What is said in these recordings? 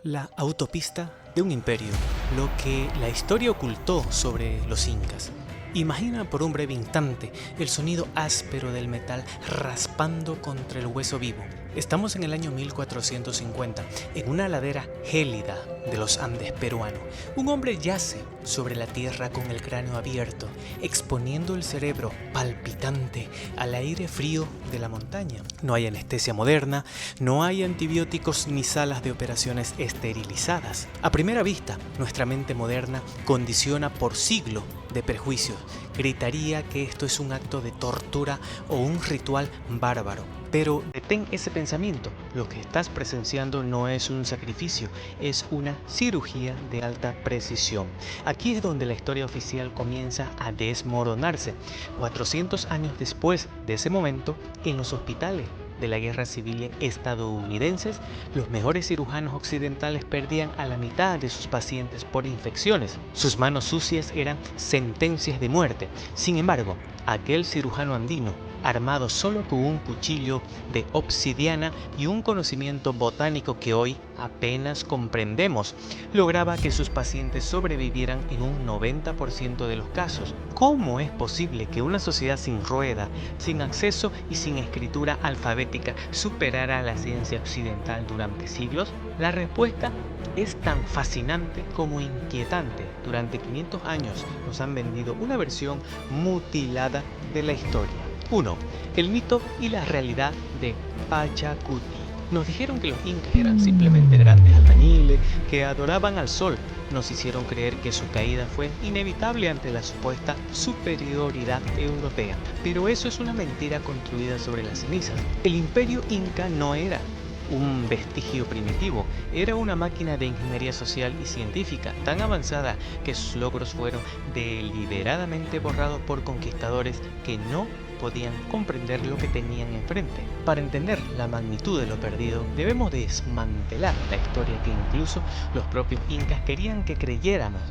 La autopista de un imperio, lo que la historia ocultó sobre los incas. Imagina por un breve instante el sonido áspero del metal raspando contra el hueso vivo. Estamos en el año 1450, en una ladera gélida de los Andes peruanos. Un hombre yace sobre la tierra con el cráneo abierto, exponiendo el cerebro palpitante al aire frío de la montaña. No hay anestesia moderna, no hay antibióticos ni salas de operaciones esterilizadas. A primera vista, nuestra mente moderna condiciona por siglos de prejuicios. Gritaría que esto es un acto de tortura o un ritual bárbaro. Pero detén ese pensamiento. Lo que estás presenciando no es un sacrificio, es una cirugía de alta precisión. Aquí es donde la historia oficial comienza a desmoronarse. 400 años después de ese momento, en los hospitales de la guerra civil estadounidenses, los mejores cirujanos occidentales perdían a la mitad de sus pacientes por infecciones. Sus manos sucias eran sentencias de muerte. Sin embargo, aquel cirujano andino, armado solo con un cuchillo de obsidiana y un conocimiento botánico que hoy apenas comprendemos, lograba que sus pacientes sobrevivieran en un 90% de los casos. ¿Cómo es posible que una sociedad sin rueda, sin acceso y sin escritura alfabética superara a la ciencia occidental durante siglos? La respuesta es tan fascinante como inquietante. Durante 500 años nos han vendido una versión mutilada de la historia. 1. El mito y la realidad de Pachacuti. Nos dijeron que los incas eran simplemente grandes albañiles que adoraban al sol. Nos hicieron creer que su caída fue inevitable ante la supuesta superioridad europea. Pero eso es una mentira construida sobre las cenizas. El imperio inca no era un vestigio primitivo, era una máquina de ingeniería social y científica tan avanzada que sus logros fueron deliberadamente borrados por conquistadores que no podían comprender lo que tenían enfrente. Para entender la magnitud de lo perdido, debemos desmantelar la historia que incluso los propios incas querían que creyéramos.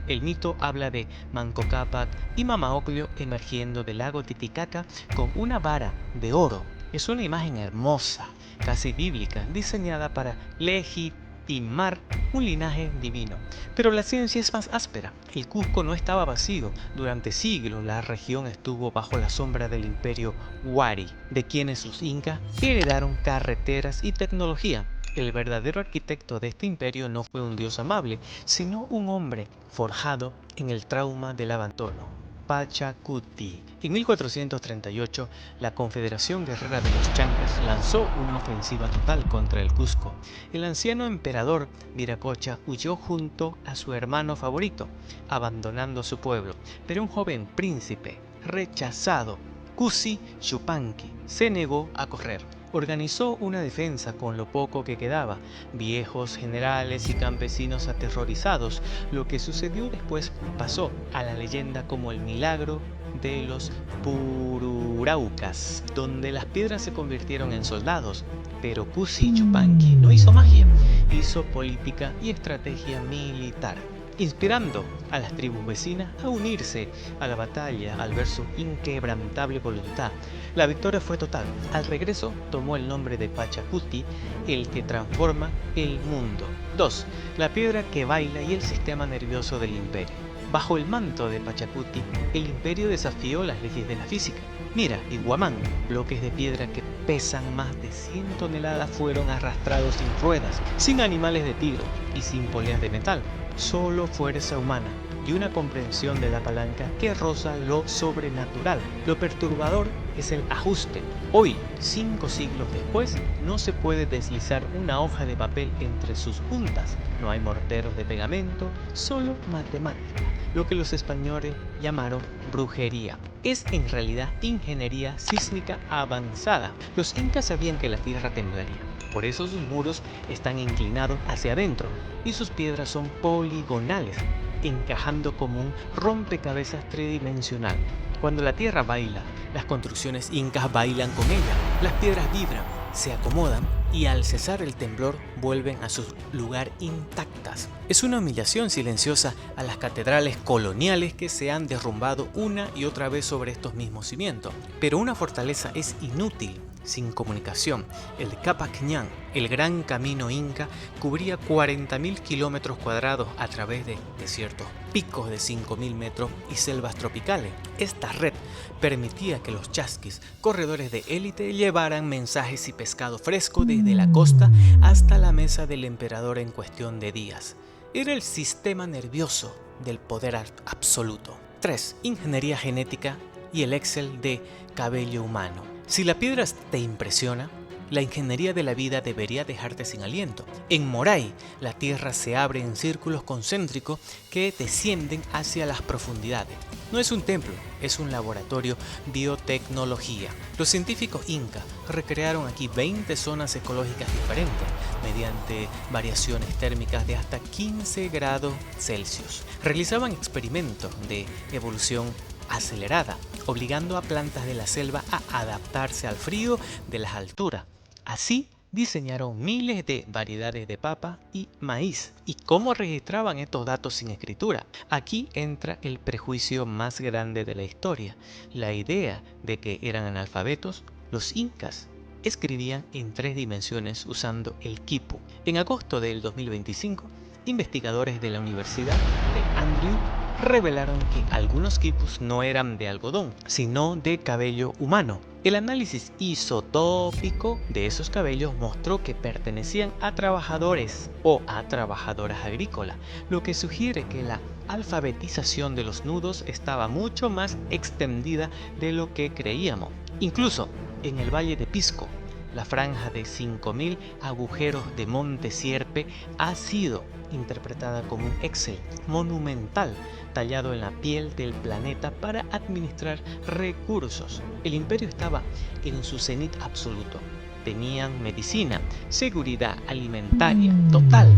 El mito habla de Manco Cápac y Mama Ocllo emergiendo del lago Titicaca con una vara de oro. Es una imagen hermosa, casi bíblica, diseñada para legitimar un linaje divino. Pero la ciencia es más áspera. El Cusco no estaba vacío. Durante siglos la región estuvo bajo la sombra del imperio Huari, de quienes los incas heredaron carreteras y tecnología. El verdadero arquitecto de este imperio no fue un dios amable, sino un hombre forjado en el trauma del abandono. Pachacuti. En 1438, la Confederación Guerrera de los Chancas lanzó una ofensiva total contra el Cusco. El anciano emperador Viracocha huyó junto a su hermano favorito, abandonando su pueblo. Pero un joven príncipe, rechazado, Cusi Yupanqui, se negó a correr. Organizó una defensa con lo poco que quedaba, viejos generales y campesinos aterrorizados. Lo que sucedió después pasó a la leyenda como el milagro de los Pururaucas, donde las piedras se convirtieron en soldados. Pero Cusi Yupanqui no hizo magia, hizo política y estrategia militar, inspirando a las tribus vecinas a unirse a la batalla al ver su inquebrantable voluntad. La victoria fue total. Al regreso tomó el nombre de Pachacuti, el que transforma el mundo. 2. La piedra que baila y el sistema nervioso del imperio. Bajo el manto de Pachacuti, el imperio desafió las leyes de la física. Mira, Iguamán, bloques de piedra que pesan más de 100 toneladas fueron arrastrados sin ruedas, sin animales de tiro y sin poleas de metal. Solo fuerza humana y una comprensión de la palanca que roza lo sobrenatural. Lo perturbador es el ajuste. Hoy, 5 siglos después, no se puede deslizar una hoja de papel entre sus puntas. No hay morteros de pegamento, solo matemática. Lo que los españoles llamaron brujería es en realidad ingeniería sísmica avanzada. Los incas sabían que la tierra temblaría. Por eso sus muros están inclinados hacia adentro y sus piedras son poligonales, encajando como un rompecabezas tridimensional. Cuando la tierra baila, las construcciones incas bailan con ella. Las piedras vibran, se acomodan y al cesar el temblor vuelven a su lugar intactas. Es una humillación silenciosa a las catedrales coloniales que se han derrumbado una y otra vez sobre estos mismos cimientos. Pero una fortaleza es inútil sin comunicación. El Capac Ñan, el gran camino inca, cubría 40.000 kilómetros cuadrados a través de desiertos, picos de 5.000 metros y selvas tropicales. Esta red permitía que los chasquis, corredores de élite, llevaran mensajes y pescado fresco desde la costa hasta la mesa del emperador en cuestión de días. Era el sistema nervioso del poder absoluto. 3. Ingeniería genética y el Excel de cabello humano. Si la piedra te impresiona, la ingeniería de la vida debería dejarte sin aliento. En Moray, la Tierra se abre en círculos concéntricos que descienden hacia las profundidades. No es un templo, es un laboratorio biotecnología. Los científicos incas recrearon aquí 20 zonas ecológicas diferentes mediante variaciones térmicas de hasta 15 grados Celsius. Realizaban experimentos de evolución acelerada, obligando a plantas de la selva a adaptarse al frío de las alturas. Así diseñaron miles de variedades de papa y maíz. ¿Y cómo registraban estos datos sin escritura? Aquí entra el prejuicio más grande de la historia, la idea de que eran analfabetos. Los incas escribían en 3 dimensiones usando el quipu. En agosto del 2025, investigadores de la Universidad de Andrew revelaron que algunos quipus no eran de algodón, sino de cabello humano. El análisis isotópico de esos cabellos mostró que pertenecían a trabajadores o a trabajadoras agrícolas, lo que sugiere que la alfabetización de los nudos estaba mucho más extendida de lo que creíamos. Incluso en el Valle de Pisco, la franja de 5.000 agujeros de Monte Sierpe ha sido interpretada como un Excel monumental tallado en la piel del planeta para administrar recursos. El imperio estaba en su cenit absoluto. Tenían medicina, seguridad alimentaria total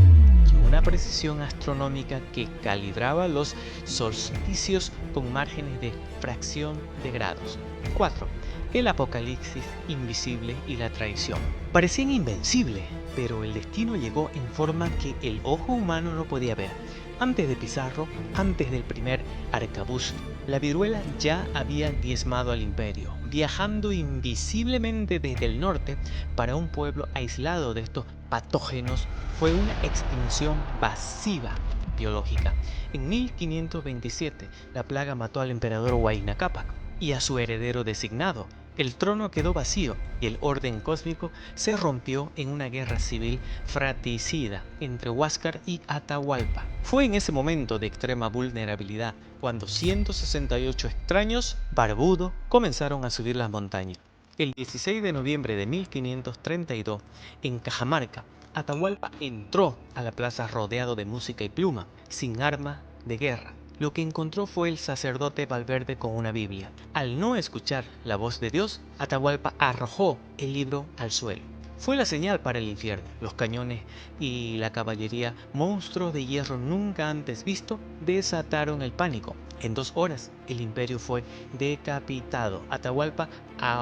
y una precisión astronómica que calibraba los solsticios con márgenes de fracción de grados. 4. El apocalipsis invisible y la traición. Parecían invencibles, pero el destino llegó en forma que el ojo humano no podía ver. Antes de Pizarro, antes del primer arcabuz, la viruela ya había diezmado al imperio, viajando invisiblemente desde el norte para un pueblo aislado de estos patógenos. Fue una extinción masiva biológica. En 1527, la plaga mató al emperador Huayna Cápac y a su heredero designado. El trono quedó vacío y el orden cósmico se rompió en una guerra civil fratricida entre Huáscar y Atahualpa. Fue en ese momento de extrema vulnerabilidad cuando 168 extraños barbudos comenzaron a subir las montañas. El 16 de noviembre de 1532, en Cajamarca, Atahualpa entró a la plaza rodeado de música y pluma, sin arma de guerra. Lo que encontró fue el sacerdote Valverde con una Biblia. Al no escuchar la voz de Dios, Atahualpa arrojó el libro al suelo. Fue la señal para el infierno. Los cañones y la caballería, monstruos de hierro nunca antes visto, desataron el pánico. En 2 horas, el imperio fue decapitado. Atahualpa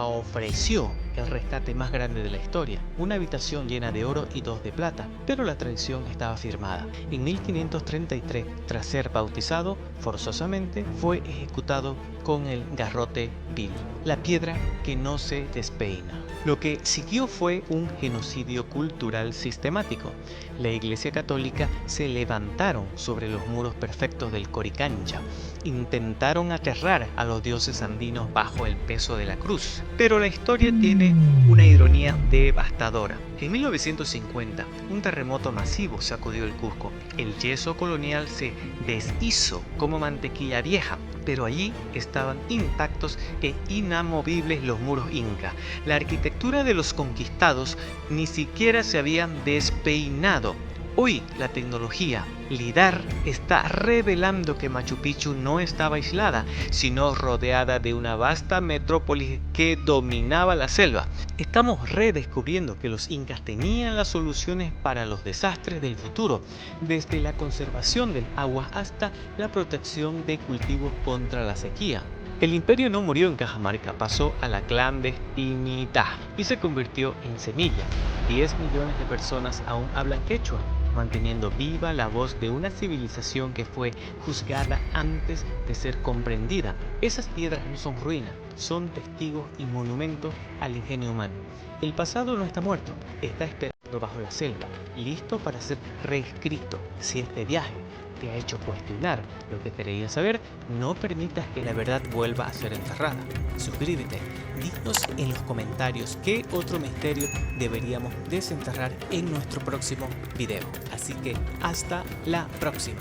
ofreció el rescate más grande de la historia, una habitación llena de oro y 2 de plata, pero la traición estaba firmada. En 1533, tras ser bautizado, forzosamente fue ejecutado con el garrote vil, la piedra que no se despeina. Lo que siguió fue un genocidio cultural sistemático. La Iglesia Católica se levantaron sobre los muros perfectos del Coricancha. Intentaron aterrar a los dioses andinos bajo el peso de la cruz. Pero la historia tiene una ironía devastadora. En 1950, un terremoto masivo sacudió el Cusco. El yeso colonial se deshizo como mantequilla vieja, pero allí estaban intactos e inamovibles los muros incas. La arquitectura de los conquistados ni siquiera se había despeinado. Hoy la tecnología LIDAR está revelando que Machu Picchu no estaba aislada, sino rodeada de una vasta metrópolis que dominaba la selva. Estamos redescubriendo que los incas tenían las soluciones para los desastres del futuro, desde la conservación del agua hasta la protección de cultivos contra la sequía. El imperio no murió en Cajamarca, pasó a la clandestinidad y se convirtió en semilla. 10 millones de personas aún hablan quechua. manteniendo viva la voz de una civilización que fue juzgada antes de ser comprendida. Esas piedras no son ruinas, son testigos y monumentos al ingenio humano. El pasado no está muerto, está esperando bajo la selva, listo para ser reescrito. Si este viaje te ha hecho cuestionar lo que querías saber, no permitas que la verdad vuelva a ser enterrada. Suscríbete, dinos en los comentarios qué otro misterio deberíamos desenterrar en nuestro próximo video. Así que hasta la próxima.